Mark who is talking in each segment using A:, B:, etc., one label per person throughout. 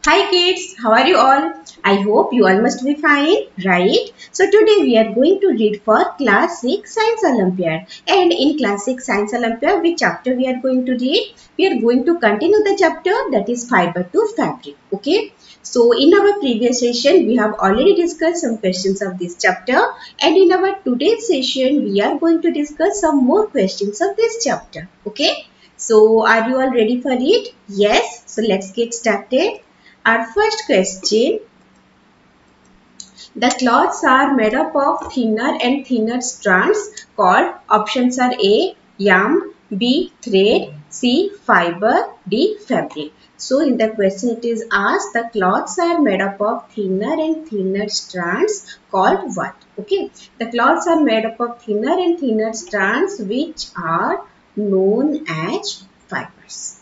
A: Hi kids, how are you all? I hope you all must be fine, right? So today we are going to read for Class 6 Science Olympiad. And in Class 6 Science Olympiad, which chapter we are going to read? We are going to continue the chapter that is fiber to fabric. Okay? So in our previous session, we have already discussed some questions of this chapter. And in our today's session, we are going to discuss some more questions of this chapter. Okay? So are you all ready for it? Yes. So let's get started. Our first question, the cloths are made up of thinner and thinner strands called options are A, yarn, B, thread, C, fiber, D, fabric. So in the question it is asked the cloths are made up of thinner and thinner strands called what? Okay, the cloths are made up of thinner and thinner strands which are known as fibers.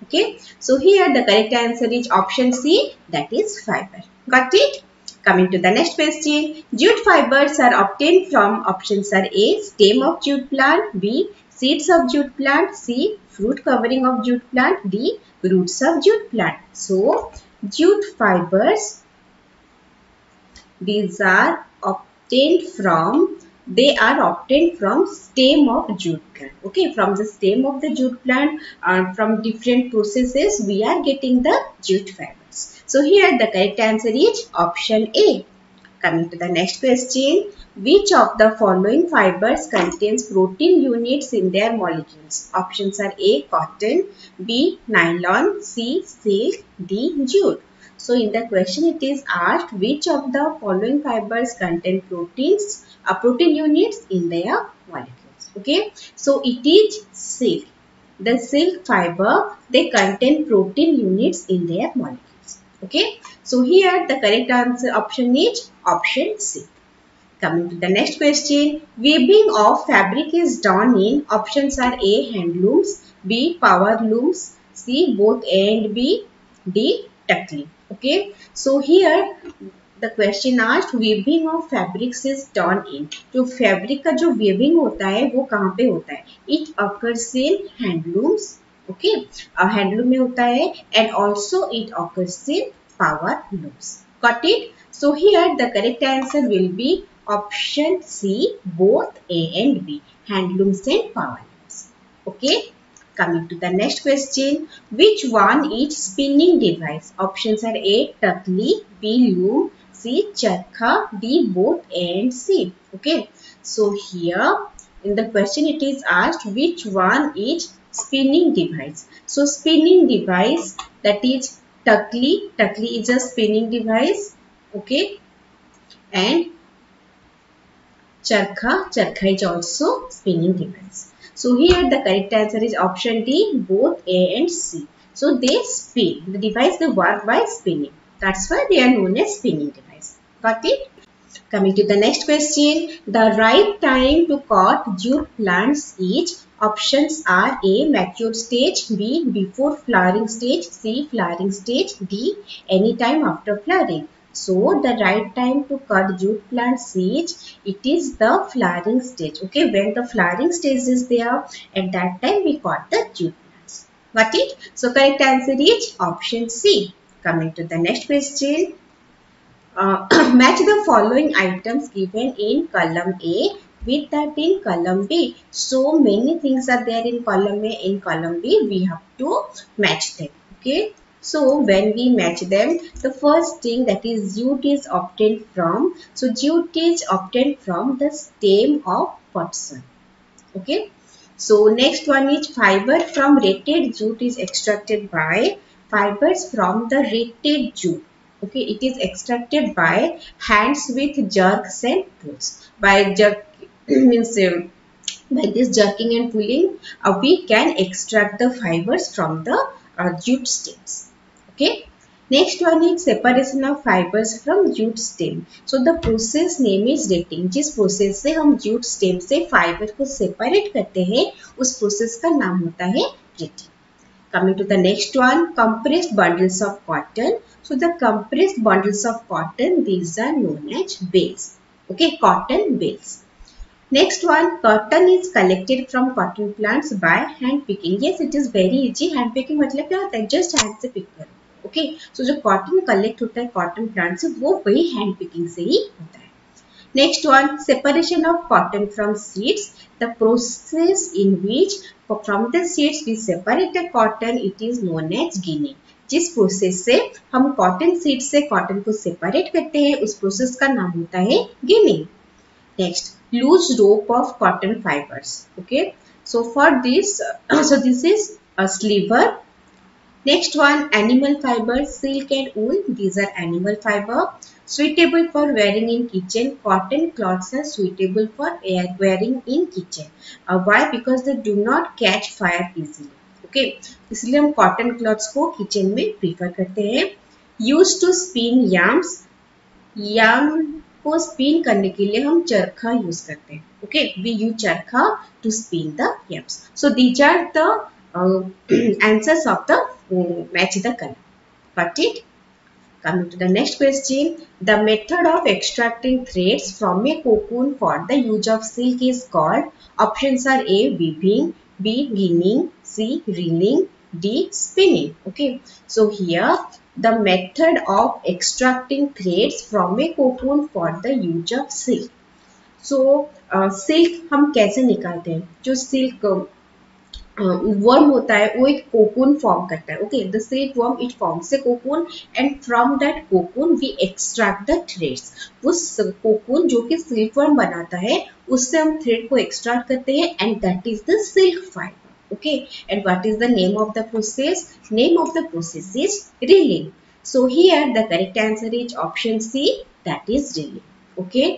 A: Okay, so here the correct answer is option C, that is fiber. Got it? Coming to the next question, jute fibers are obtained from options are A, stem of jute plant, B, seeds of jute plant, C, fruit covering of jute plant, D, roots of jute plant. So, jute fibers, these are obtained from, they are obtained from stem of jute plant. Okay, from the stem of the jute plant, from different processes, we are getting the jute fibers. So here the correct answer is option A. Coming to the next question, which of the following fibers contains protein units in their molecules? Options are A, cotton, B, nylon, C, silk, D, jute. So in the question it is asked which of the following fibers contain protein units in their molecules. Okay, so it is silk. The silk fiber, they contain protein units in their molecules. Okay, so here the correct answer option is option C. Coming to the next question, weaving of fabric is done in options are A, handlooms, B, power looms, C, both A and B, D, tuckling. Okay, so here the question asked weaving of fabrics is done in. जो fabric का जो weaving होता है वो कहाँ पे होता है? It occurs in handlooms. Okay, handloom में होता है and also it occurs in power looms. Got it? So here the correct answer will be option C, both A and B, handlooms and power looms. Okay. Coming to the next question, which one is spinning device? Options are A, Tatli, B, loom, C, charkha, D, both A and C. Okay. So here in the question it is asked which one is spinning device. So spinning device, that is Tatli. Tatli is a spinning device. Okay. And charkha is also spinning device. So here the correct answer is option D, both A and C. So they spin. The device they work by spinning. That's why they are known as spinning device. Got it? Coming to the next question, the right time to cut jute plants is options are A, mature stage, B, before flowering stage, C, flowering stage, D, anytime after flowering. So the right time to cut jute plants is, it is the flowering stage. Okay, when the flowering stage is there, at that time we cut the jute plants. Got it? So correct answer is option C. Coming to the next question. Match the following items given in column A with that in column B. So many things are there in column A. In column B, we have to match them. Okay. So when we match them, the first thing that is jute is obtained from. So jute is obtained from the stem of person. Okay. So next one is fiber from rated jute is extracted by fibers from the rated jute. Okay, it is extracted by hands with jerks and pulls. By jerk means by this jerking and pulling, we can extract the fibers from the jute stems. Okay. Next one is separation of fibers from jute stem. So the process name is rating. जिस process से हम jute stem से fiber को separate करते हैं, उस process का नाम होता है rating. Coming to the next one, compressed bundles of cotton. So the compressed bundles of cotton, these are known as bales. Okay, cotton bales. Next one, cotton is collected from cotton plants by hand picking. Yes, it is very easy. Hand picking मतलब क्या होता है? Just hand से pick करो. Okay, सो जो cotton collect होता है cotton plant से वो वही हैंड पिकिंग से ही होता है. Next one, separation of cotton from seeds. The process in which from the seeds we separate the cotton, it is known as ginning. जिस प्रोसेस से हम कॉटन सीड से कॉटन को सेपरेट करते हैं उस प्रोसेस का नाम होता है ginning. Next, loose rope of cotton fibres. Okay, so for this so this is a sliver. Next one, animal fiber, silk and wool. These are animal fiber. Suitable for wearing in kitchen. Cotton cloths are suitable for wearing in kitchen. Why? Because they do not catch fire easily. Okay, इसलिए हम cotton clothes को kitchen में prefer करते हैं. Use to spin yarns. Yarn को spin करने के लिए हम चरखा यूज करते हैं. Okay, we use charkha to spin the yarns. So these are the answers of the match the color. Got it? Coming to the next question, the method of extracting threads from a cocoon for the use of silk is called. Options are A, weaving, B, ginning, C, reeling, D, spinning. Okay, so here the method of extracting threads from a cocoon for the use of silk. So silk हम कैसे निकालते हैं? जो silk worm होता है वो एक cocoon form करता है. Okay, the silkworm it forms a cocoon and from that cocoon we extract the threads. उस कोकून जो कि सिल्क वर्म बनाता है उससे हम थ्रेड को एक्सट्रैक्ट करते हैं and that is the silk fibre. Okay, and what is the name of the process? Name of the process is reeling. So here the correct answer is option C, that is reeling. Okay,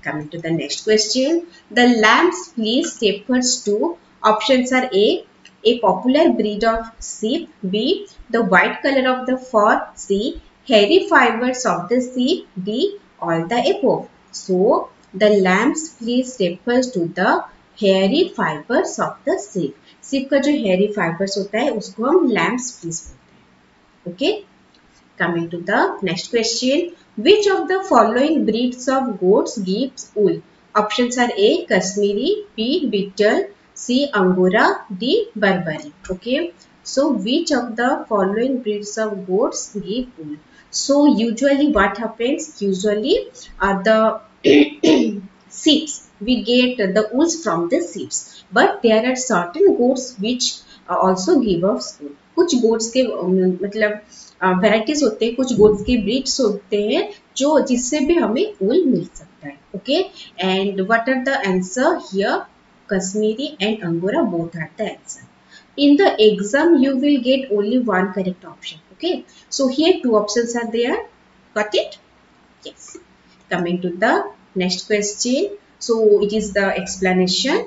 A: coming to the next question, the lamb's fleece refers to. Options are A popular breed of sheep, B, the white color of the fur, C, hairy fibers of the sheep, D, all the above. So, the lamb's fleece refers to the hairy fibers of the sheep. sheep का जो hairy fibers होता है उसको हम lamb's fleece बोलते हैं. Okay? Coming to the next question, which of the following breeds of goats gives wool? Options are A, Kashmiri, B, Beagle, C, Angora, D, Barbary. Okay, so which of the following breeds of goats give wool? So usually what happens? Usually the sheep, we get the wools from the sheep, but there are certain goats which also give us wool. कुछ goats के मतलब varieties होते हैं, कुछ goats के breeds होते हैं जो जिससे भी हमें वूल मिल सकता है. Okay, and what are the answer here? Kashmiri and angora both are the answer. In the exam you will get only one correct option. Okay, so here two options are there. Got it? Yes. Coming to the next question, so it is the explanation.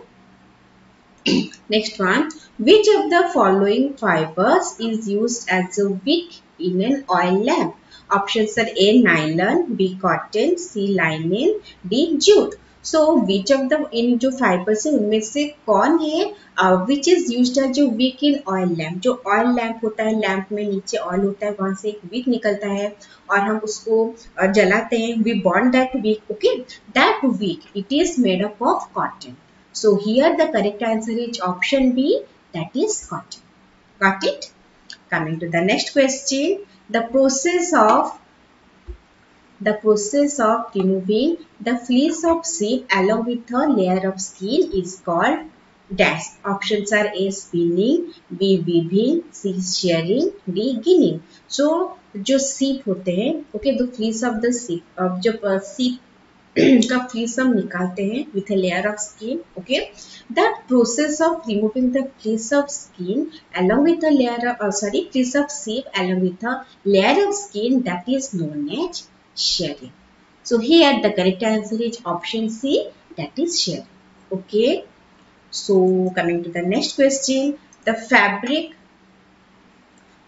A: Next one, which of the following fibers is used as a wick in an oil lamp? Options are A, nylon, B, cotton, C, linen, D, jute. So which of the इन जो fibers है उनमें से कौन है which is used as जो wick in oil lamp? जो oil lamp होता है, लैम्प में नीचे oil होता है, वहां से एक wick निकलता है और हम उसको जलाते हैं. We burn that wick. Okay, that wick it is made up of cotton. So here the correct answer is option B, that is cotton. Got it? Coming to the next question, the process of removing the fleece of sheep along with a layer of skin is called dash. Options are A, spinning, B, weaving, C, shearing, D, ginning. So जो sheep होते हैं, okay, the fleece of the sheep, जब sheep का fleece हम निकालते हैं with a layer of skin. Okay, that process of removing the fleece of skin along with a layer of fleece of sheep along with a layer of skin, that is known as shearing. So here the correct answer is option C, that is shearing. Okay, so coming to the next question, the fabric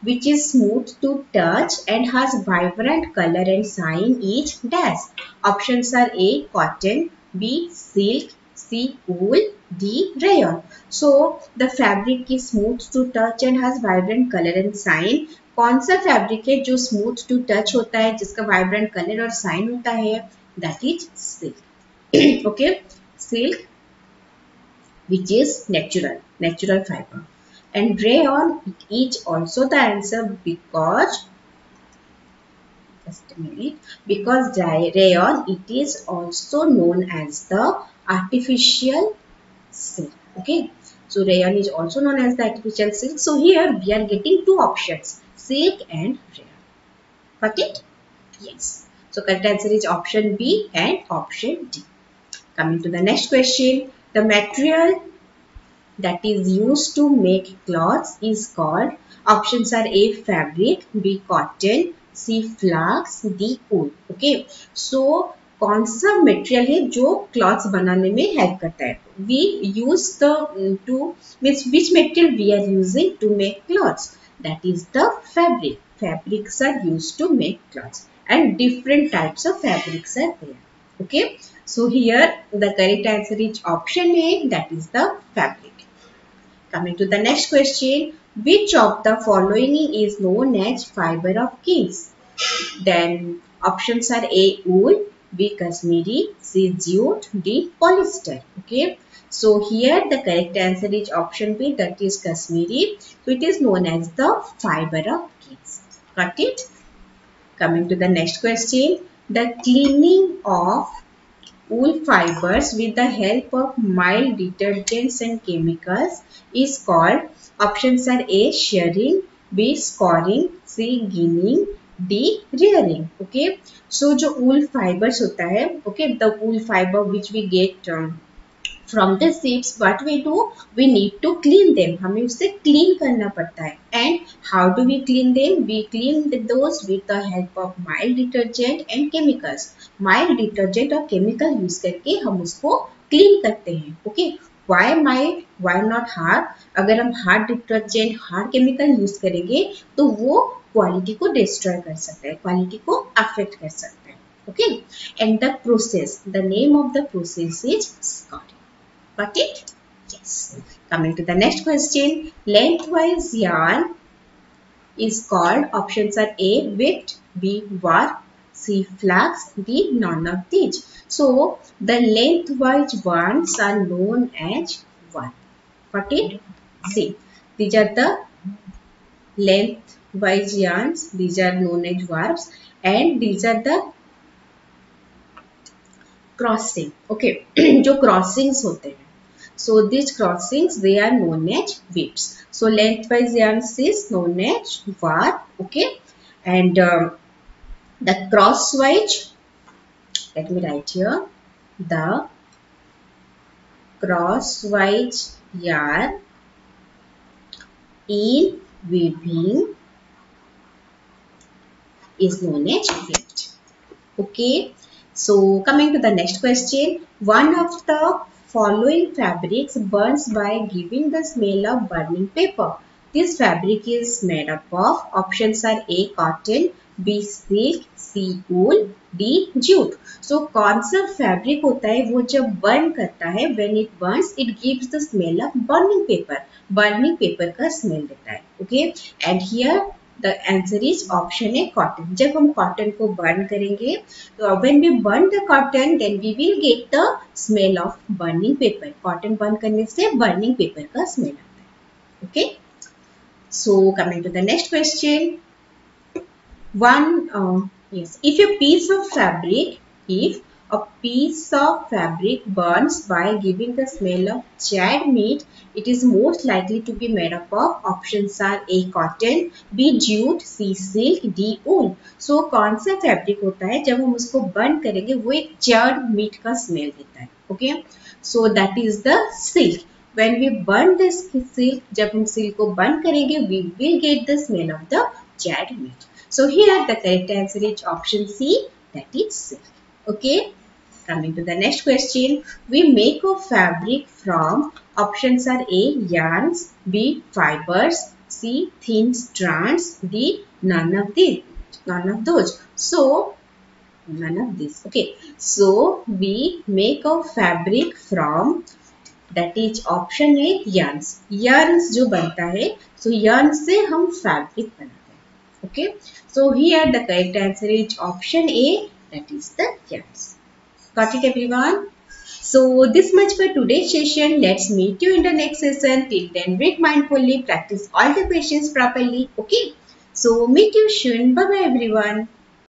A: which is smooth to touch and has vibrant color and shine is dash. Options are A, cotton, B, silk, C, wool, D, rayon. So the fabric is smooth to touch and has vibrant color and shine. कौन सा fabric है जो smooth to touch होता है, जिसका vibrant colour और sign होता है? That is silk. Okay, silk which is natural fiber. And rayon is also the answer because just a minute, because rayon, it is also known as the artificial silk. Okay, so rayon is also known as the artificial silk. So here we are getting two options, silk and rayon. Got it? Yes. So correct answer is option B and option D. Coming to the next question, the material that is used to make cloths is called, options are A fabric, B cotton, C flax, D wool. Okay, so कौन सा material है जो clothes बनाने में help करता है? We use the to means which material we are using to make clothes, that is the fabric. Fabrics are used to make clothes and different types of fabrics are there. Okay, so here the correct answer is option A, that is the fabric. Coming to the next question, which of the following is known as fiber of kings? Then options are A wool, B Kashmiri, C jute, D polyester. Okay, so here the correct answer is option B, that is Kashmiri. So it is known as the fiber of kings. Got it? Coming to the next question, the cleaning of wool fibers with the help of mild detergents and chemicals is called, options are A shearing, B scoring, C ginning, D rearing. Okay, so जो wool fibers होता है, okay, the wool fiber which we get from the sheeps, what we do, we need to clean them. हमें उससे clean करना पड़ता है. And how do we clean them? We clean those with the help of mild detergent and chemicals. Mild detergent और chemical use करके हम उसको clean करते हैं. Okay, why mild, why not hard? अगर हम hard detergent, hard chemical use करेंगे तो वो quality को destroy कर सकता है, quality को affect कर सकता है. Okay, and the process, the name of the process is scouring. Got it? Yes. Coming to the next question, lengthwise yarn is called, options are A whipped, B warp, C flax, D none of these. So the lengthwise yarns are known as warp. Got it? See, these are the lengthwise yarns, these are known as warps, and these are the crossing. Okay, जो crossings होते हैं, so these crossings, they are known as whips. So lengthwise yarns is known as warp. Okay, and the crosswise, let me write here, the crosswise yarn in weaving is known as whipped. Okay, so coming to the next question, one of the following fabrics burns by giving the smell of burning paper. This fabric is made up of, options are A cotton, B silk, C wool, D jute. So कौन सा fabric होता है वो जब burn करता है, when it burns it gives the smell of burning paper. Burning paper का smell देता है. Okay, and here the answer is option A cotton. जब हम cotton को burn करेंगे, तो when we burn the cotton, then we will get the smell of burning paper. Cotton burn करने से burning paper का smell आता है. Okay. So coming to the next question, if a piece of fabric burns by giving the smell of charred meat, it is most likely to be made up of, options are A cotton, B jute, C silk, D wool. So कौन सा fabric होता है जब हम उसको burn करेंगे वो एक charred meat का smell देता है. Okay, so that is the silk. When we burn this silk, जब हम silk को burn करेंगे, we will get the smell of the charred meat. So here the correct answer is option C, that is silk. Okay. Coming to the next question, we make a fabric from, options are A yarns, B fibers, C thin strands, D none of those. So none of this. Okay, so we make a fabric from, that is option A yarns. Yarns जो बनता है, so yarns से हम fabric बनाते हैं. Okay, so here the correct answer is option A, that is the yarns. Got it everyone? So this much for today's session. Let's meet you in the next session. Till then, read mindfully, practice all the questions properly. Okay, so meet you soon. Bye bye everyone.